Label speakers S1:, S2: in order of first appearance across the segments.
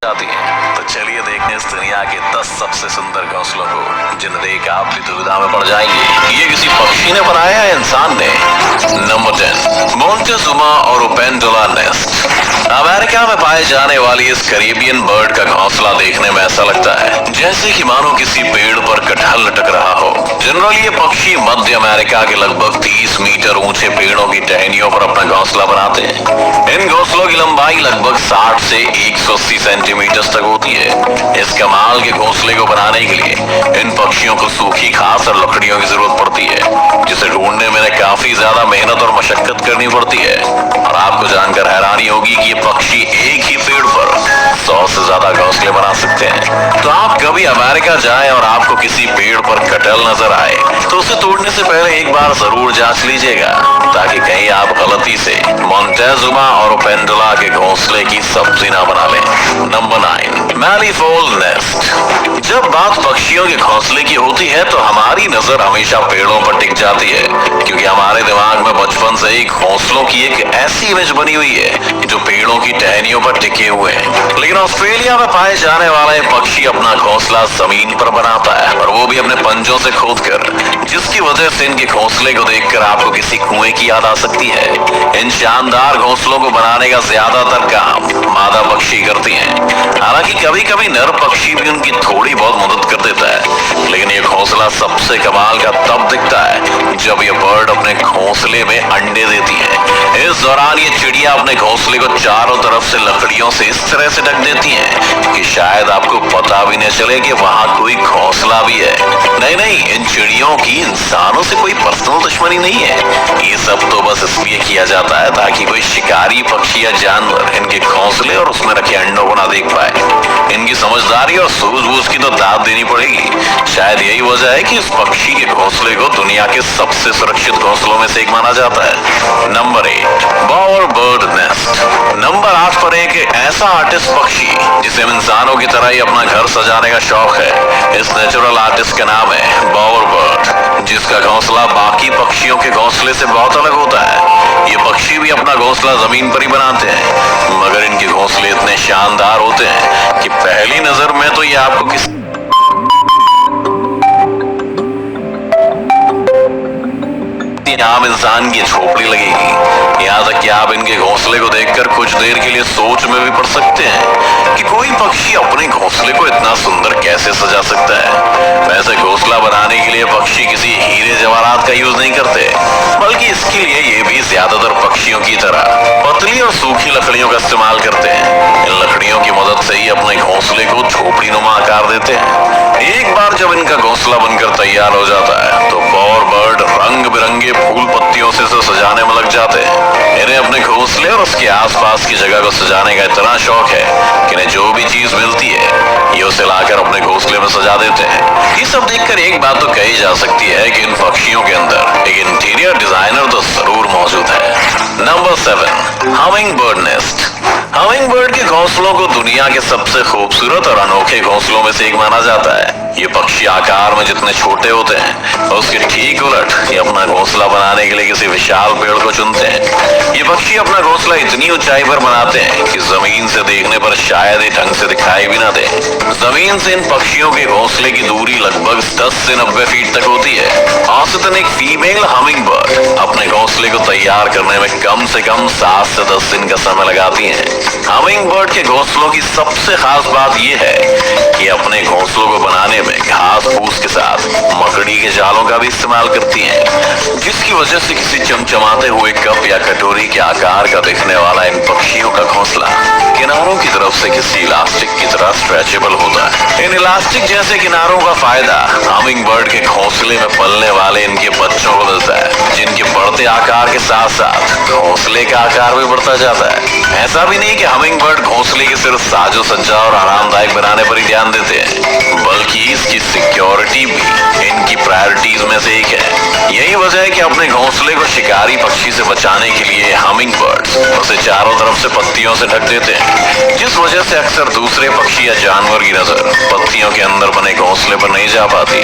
S1: जाती है। तो चलिए देखते हैं इस दुनिया के 10 सबसे सुंदर घोंसलों को, जिन्हें देख आप भी दुविधा में पड़ जाएंगे ये किसी पक्षी ने बनाया है इंसान ने। नंबर 10, मोंटेजुमा और ओपेंडुला नेस्ट। अमेरिका में पाए जाने वाली इस कैरेबियन बर्ड का घोंसला देखने में ऐसा लगता है जैसे कि मानो किसी पेड़ पर कटहल लटक रहा हो। जनरली ये पक्षी मध्य अमेरिका के लगभग 30 मीटर ऊंचे पेड़ों की टहनियों पर अपना घोंसला बनाते हैं। इन घोंसलों की लंबाई लगभग 60 से 180 सेंटीमीटर तक होती है। इस कमाल के घोंसले को बनाने के लिए इन पक्षियों को सूखी घास और लकड़ियों की जरूरत पड़ती है, जिसे ढूंढने में काफी ज्यादा मेहनत और मशक्कत करनी पड़ती है। और आपको जानकर हैरानी होगी कि ये पक्षी एक ही पेड़ पर 100 से ज्यादा घोंसले बना सकते हैं। तो आप कभी अमेरिका जाएं और आपको किसी पेड़ पर कटहल नजर आए तो उसे तोड़ने से पहले एक बार जरूर जांच लीजिएगा, ताकि कहीं आप गलती से मोंटेजुमा और ओपेंडुला के घोंसले की सब्जी ना बना लें। Number 9, malleefowl nest. जब बात पक्षियों के घोंसले की होती है तो हमारी नजर हमेशा पेड़ों पर टिक जाती है, क्योंकि हमारे दिमाग में बचपन से ही घोंसलों की एक ऐसी इमेज बनी हुई है जो पेड़ों की टहनियों पर टिके हुए हैं। लेकिन ऑस्ट्रेलिया में पाए जाने वाला ये पक्षी अपना घोंसला जमीन पर बनाता है, और वो भी अपने पंजों से खोदकर, जिसकी वजह से इनके घोंसले को देखकर आपको किसी कुएं की याद आ सकती है। इन शानदार घोंसलों को बनाने का ज्यादातर काम मादा पक्षी करती हैं। हालांकि कभी कभी नर पक्षी भी उनकी थोड़ी बहुत मदद कर देता है, लेकिन ये घोंसला सबसे कमाल का तब दिखता है जब ये बर्ड अपने घोंसले में अंडे देती है। इस दौरान ये चिड़िया अपने घोंसले को चारों तरफ से लकड़ियों से इस तरह से ढक देती हैं कि शायद आपको पता भी न चले कि वहां कोई घोंसला भी है। नहीं, इन चिड़ियों की इंसानों से कोई पर्सनल दुश्मनी नहीं है। ये सब तो बस इसलिए किया जाता है ताकि कोई शिकारी पक्षी या जानवर इनके घोंसले और उसमें रखे अंडों को ना देख पाए। इनकी समझदारी और सूझबूझ की तो दाद देनी पड़ेगी। शायद यही वजह है कि इस पक्षी के घोंसले को दुनिया के सबसे सुरक्षित घोंसलों में से एक माना जाता है। Number 8, Bower bird nest. Number 8 पर एक ऐसा आर्टिस्ट पक्षी जिसे इंसानों की तरह ही अपना घर सजाने का शौक है। इस नेचुरल आर्टिस्ट का नाम है बॉवर बर्ड, जिसका घोंसला बाकी पक्षियों के घोंसले से बहुत अलग होता है। ये पक्षी भी अपना घोंसला जमीन पर ही बनाते हैं, मगर इनके घोंसले इतने शानदार होते हैं कि पहली नजर में तो ये आपको किसी आम इंसान की झोपड़ी लगेगी। यहाँ तक कि आप इनके घोंसले को देखकर कुछ देर के लिए सोच में भी पड़ सकते हैं कि कोई पक्षी अपने घोंसले को इतना सुंदर कैसे सजा सकता है। वैसे घोंसला बनाने के लिए पक्षी किसी हीरे जवाहरात का यूज नहीं करते, बल्कि इसके लिए ये भी ज्यादातर पक्षियों की तरह पतली और सूखी लकड़ियों का इस्तेमाल करते हैं। इन लकड़ियों की मदद से ही अपने घोंसले को झोपड़ी नुमा आकार देते हैं। एक बार जब इनका घोंसला बनकर तैयार हो जाता है तो बॉवर बर्ड रंग बिरंगे फूल पत्तियों से सजाने में लग जाते हैं। इन्हें अपने घोंसले और उसके आसपास की जगह को सजाने का इतना शौक है कि इन्हें जो भी चीज मिलती है ये उसे लाकर अपने घोंसले में सजा देते हैं। ये सब देखकर एक बात तो कही जा सकती है कि इन पक्षियों के अंदर एक इंटीरियर डिजाइनर तो जरूर मौजूद है। Number 7, humming bird nest. Humming bird के घोंसलों को दुनिया के सबसे खूबसूरत और अनोखे घोंसलों में से एक माना जाता है। ये पक्षी आकार में जितने छोटे होते हैं उसके ठीक उलट ये अपना घोंसला बनाने के लिए किसी विशाल पेड़ को चुनते हैं। ये पक्षी अपना घोंसला इतनी ऊंचाई पर बनाते हैं कि जमीन से देखने पर शायद ही ढंग से दिखाई भी ना दे। जमीन से इन पक्षियों के घोंसले की दूरी लगभग 10 से 90 फीट तक होती है। औसतन एक फीमेल हमिंग बर्ड अपने घोंसले को तैयार करने में कम से कम 7 से 10 दिन का समय लगाती है। हमिंग बर्ड के घोंसलों की सबसे खास बात यह है कि अपने घोंसलों को बनाने में घास फूस के साथ मकड़ी के जालों का भी इस्तेमाल करती हैं, जिसकी वजह से किसी चमचमाते हुए कप या कटोरी के आकार का दिखने वाला इन पक्षियों का घोंसला किनारों की तरफ से किसी इलास्टिक की तरह स्ट्रेचेबल होता है। इन इलास्टिक जैसे किनारों का फायदा हमिंग बर्ड के घोंसले में पलने वाले इनके बच्चों को मिलता है, जिनके बढ़ते आकार के साथ साथ घोंसले का आकार भी बढ़ता जाता है। ऐसा भी नहीं कि हमिंग बर्ड घोंसले की सिर्फ साजो सज्जा और आरामदायक बनाने पर ही ध्यान देते हैं, बल्कि इसकी सिक्योरिटी भी इनकी प्रायोरिटीज में से एक है। यही वजह है कि अपने घोंसले को शिकारी पक्षी से बचाने के लिए हमिंग बर्ड्स उसे चारों तरफ से पत्तियों से ढक देते हैं, जिस वजह से अक्सर दूसरे पक्षी या जानवर की नजर पत्तियों के अंदर बने घोंसले पर नहीं जा पाती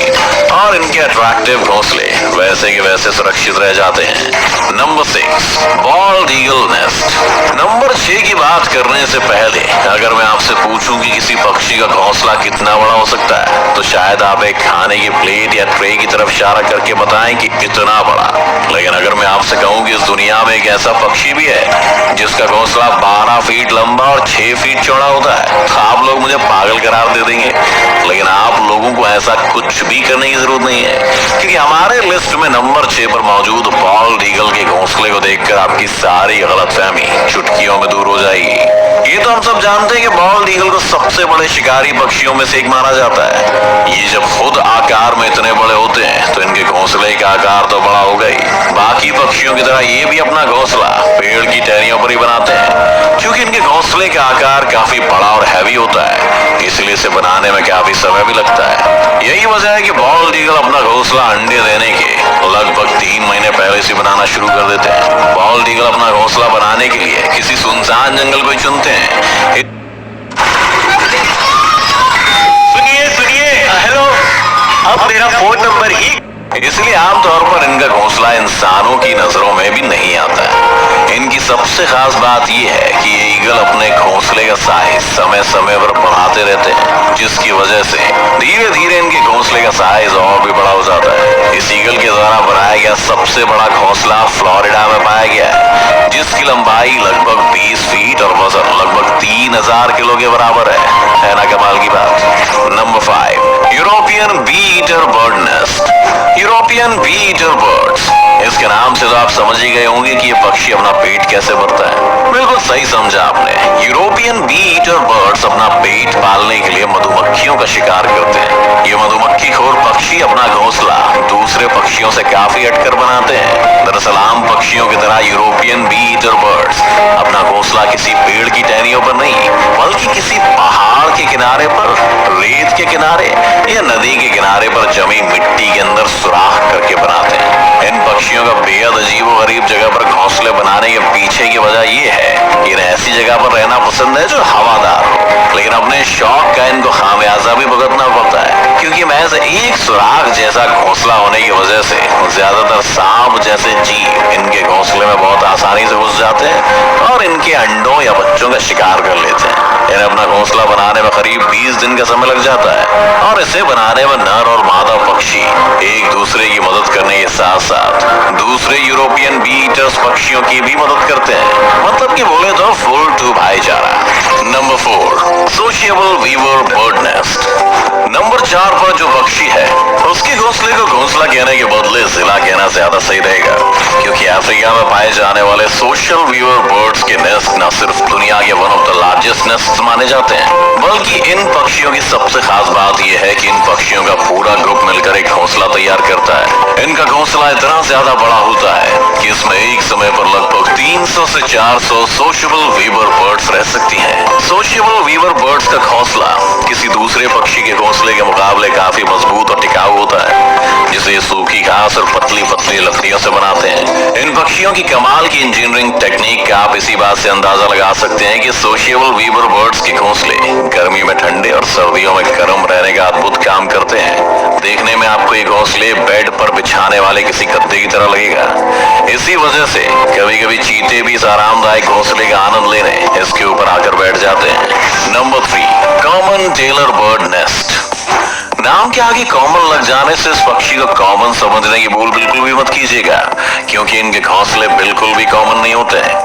S1: और इनके अट्रैक्टिव घोंसले वैसे के वैसे सुरक्षित रह जाते हैं। Number 6, bold eagle nest. Number 6 की बात करने से पहले अगर मैं आपसे पूछूं कि किसी पक्षी का घोंसला कितना बड़ा हो सकता है, तो शायद आप एक खाने की प्लेट या ट्रे की तरफ इशारा करके बताएं कि इतना बड़ा। लेकिन अगर मैं आपसे कहूं कि इस दुनिया में एक ऐसा पक्षी भी है जिसका घोंसला 12 फीट लंबा और 6 फीट चौड़ा होता है, तो आप लोग मुझे पागल करार दे देंगे। लेकिन आप लोगों को ऐसा कुछ भी करने की जरूरत नहीं है, क्योंकि हमारे लिस्ट में नंबर 6 पर मौजूद बॉल्ड ईगल के घोंसले को देखकर आपकी सारी गलतफहमी चुटकियों में दूर हो जाएगी। ये तो हम सब जानते हैं कि बॉल्ड ईगल को सबसे बड़े शिकारी पक्षियों में से एक माना जाता है। ये जब खुद आकार में इतने बड़े होते हैं तो इनके घोंसले का आकार तो बड़ा होगा ही। बाकी पक्षियों की तरह ये भी अपना घोंसला पेड़ की टहनियों पर ही बनाते हैं। क्योंकि इनके घोंसले का आकार काफी बड़ा और हैवी होता है, इसलिए इसे बनाने में काफी समय भी लगता है। यही वजह है कि बॉल्ड ईगल अपना घोंसला अंडे देने के लगभग 3 महीने पहले से बनाना शुरू कर देते हैं। बॉल्ड ईगल अपना घोंसला बनाने के लिए किसी सुनसान जंगल को चुनते हैं। सुनिए, हेलो, अब मेरा फोन नंबर ही। इसलिए आमतौर पर इनका घोंसला इंसानों की नजरों में भी नहीं आता है। इनकी सबसे खास बात यह है कि ये ईगल अपने घोंसले का साइज समय समय पर बढ़ाते रहते हैं, जिसकी वजह से धीरे धीरे इनके घोंसले का साइज और भी बड़ा हो जाता है। इस ईगल के द्वारा बनाया गया सबसे बड़ा घोंसला फ्लोरिडा में पाया गया है, जिसकी लंबाई लगभग 20 फीट और वजन लगभग 3000 किलो के बराबर है ना कमाल की बात। Number 5, European bee eater bird nest. European bee eater birds, इसके नाम से तो आप समझ ही गए होंगे कि ये पक्षी अपना पेट कैसे भरता है। बिल्कुल सही समझा आपने। यूरोपियन बी ईटर बर्ड्स अपना पेट पालने के लिए मधुमक्खियों का शिकार करते हैं। ये मधुमक्खी खोर पक्षी अपना घोंसला दूसरे पक्षियों से काफी हटकर बनाते हैं। दरअसल आम पक्षियों की तरह यूरोपियन बी ईटर बर्ड्स अपना घोंसला किसी पेड़ की टहनियों पर नहीं, बल्कि किसी पहाड़ के किनारे पर, रेत के किनारे या नदी के किनारे पर जमी मिट्टी के अंदर सुराख करके बनाते हैं। इन पक्षियों का बेहद अजीब और गरीब जगह पर घोंसले बनाने के पीछे की वजह यह है कि इन्हें ऐसी जगह पर रहना पसंद है जो हवादार हो, लेकिन अपने शौक का इनको खामियाजा भी भुगतना पड़ता है, क्योंकि महज एक सुराख जैसा घोंसला होने की वजह से ज्यादातर सांप जैसे जीव इनके घोंसले में बहुत आसानी से घुस जाते हैं और इनके अंडों या बच्चों का शिकार कर लेते हैं। इन्हें अपना घोंसला बनाने में करीब 20 दिन का समय लग जाता है और इसे बनाने में नर और मादा पक्षी एक दूसरे की मदद करने के साथ साथ दूसरे यूरोपियन बी ईटर्स पक्षियों की भी मदद करते हैं। मतलब कि बोले तो फुल टू भाईचारा। Number 4, sociable weaver bird nest. Number 4 पर जो पक्षी है उसके घोंसले को घोंसला कहने के बदले जिला कहना ज्यादा सही रहेगा, क्योंकि अफ्रीका में पाए जाने वाले सोशल वीवर बर्ड्स के नेस्ट न सिर्फ दुनिया के one of the largest nest माने जाते हैं, बल्कि इन पक्षियों की सबसे खास बात यह है कि इन पक्षियों का पूरा ग्रुप मिलकर एक घोंसला तैयार करता है। इनका घोंसला इतना ज्यादा बड़ा होता है कि इसमें एक समय पर लगभग 300 से 400 सोशल वीवर बर्ड्स रह सकती हैं। सोशल वीवर बर्ड्स का घोंसला किसी दूसरे पक्षी के घोंसले के मुकाबले काफी मजबूत और टिकाऊ होता है, जिसे सूखी घास और पतली पतली लकड़ियों से बनाते हैं। इन पक्षियों की कमाल की इंजीनियरिंग टेक्निक का आप इसी बात से अंदाजा लगा सकते हैं कि सोशिएबल वीवर बर्ड्स के घोंसले गर्मी में ठंडे और सर्दियों में गर्म रहने का अद्भुत काम करते हैं। देखने में आपको ये घोंसले बेड पर बिछाने वाले किसी गद्दे की तरह लगेगा। इसी वजह से कभी कभी चीते भी इस आरामदायक घोंसले का आनंद लेने इसके ऊपर आकर बैठ जाते हैं। Number 3, common tailor bird nest. नाम के आगे कॉमन लग जाने से इस पक्षी को कॉमन समझने की भूल बिल्कुल भी मत कीजिएगा, क्योंकि इनके घोंसले बिल्कुल भी कॉमन नहीं होते हैं।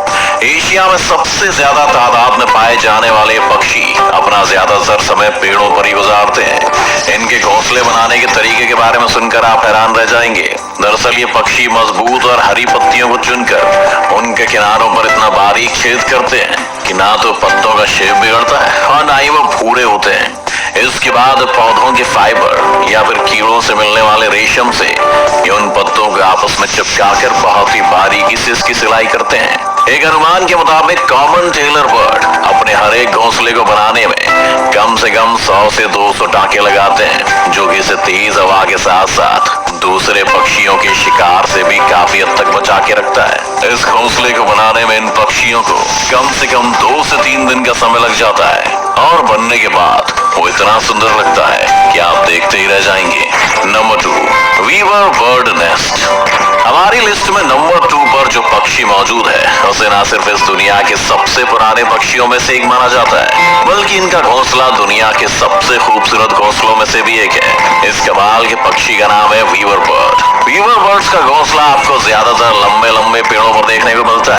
S1: एशिया में सबसे ज्यादा तादाद में पाए जाने वाले पक्षी अपना ज्यादातर समय पेड़ों पर ही गुजारते हैं। इनके घोंसले बनाने के तरीके के बारे में सुनकर आप हैरान रह जाएंगे। दरअसल ये पक्षी मजबूत और हरी पत्तियों को चुनकर उनके किनारों पर इतना बारीक छेद करते हैं कि ना तो पत्तों का शेप बिगड़ता है और ना ही वो भूरे होते हैं। इसके बाद पौधों के फाइबर या फिर कीड़ों से मिलने वाले रेशम से ये उन पत्तों को आपस में चिपकाकर बहुत ही बारीकी से इसकी सिलाई करते हैं। एक अनुमान के मुताबिक कॉमन टेलर बर्ड अपने हर एक घोंसले को बनाने में कम कम से कम 100 से 200 टाके लगाते हैं, जो कि इसे तेज हवा के साथ साथ दूसरे पक्षियों के शिकार से भी काफी हद तक बचा के रखता है। इस घोंसले को बनाने में इन पक्षियों को कम से कम 2 से 3 दिन का समय लग जाता है और बनने के बाद वो इतना सुंदर लगता है कि आप देखते ही रह जाएंगे। Number 2, weaver bird nest. हमारी लिस्ट में नंबर 2 पर जो पक्षी मौजूद है उसे ना सिर्फ इस दुनिया के सबसे पुराने पक्षियों में से एक माना जाता है, बल्कि इनका घोंसला दुनिया के सबसे खूबसूरत घोंसलों में से भी एक है। इस कमाल के पक्षी का नाम है वीवर बर्ड। वीवर बर्ड्स का घोंसला आपको ज्यादातर लंबे लंबे पेड़ों पर देखने को मिलता है।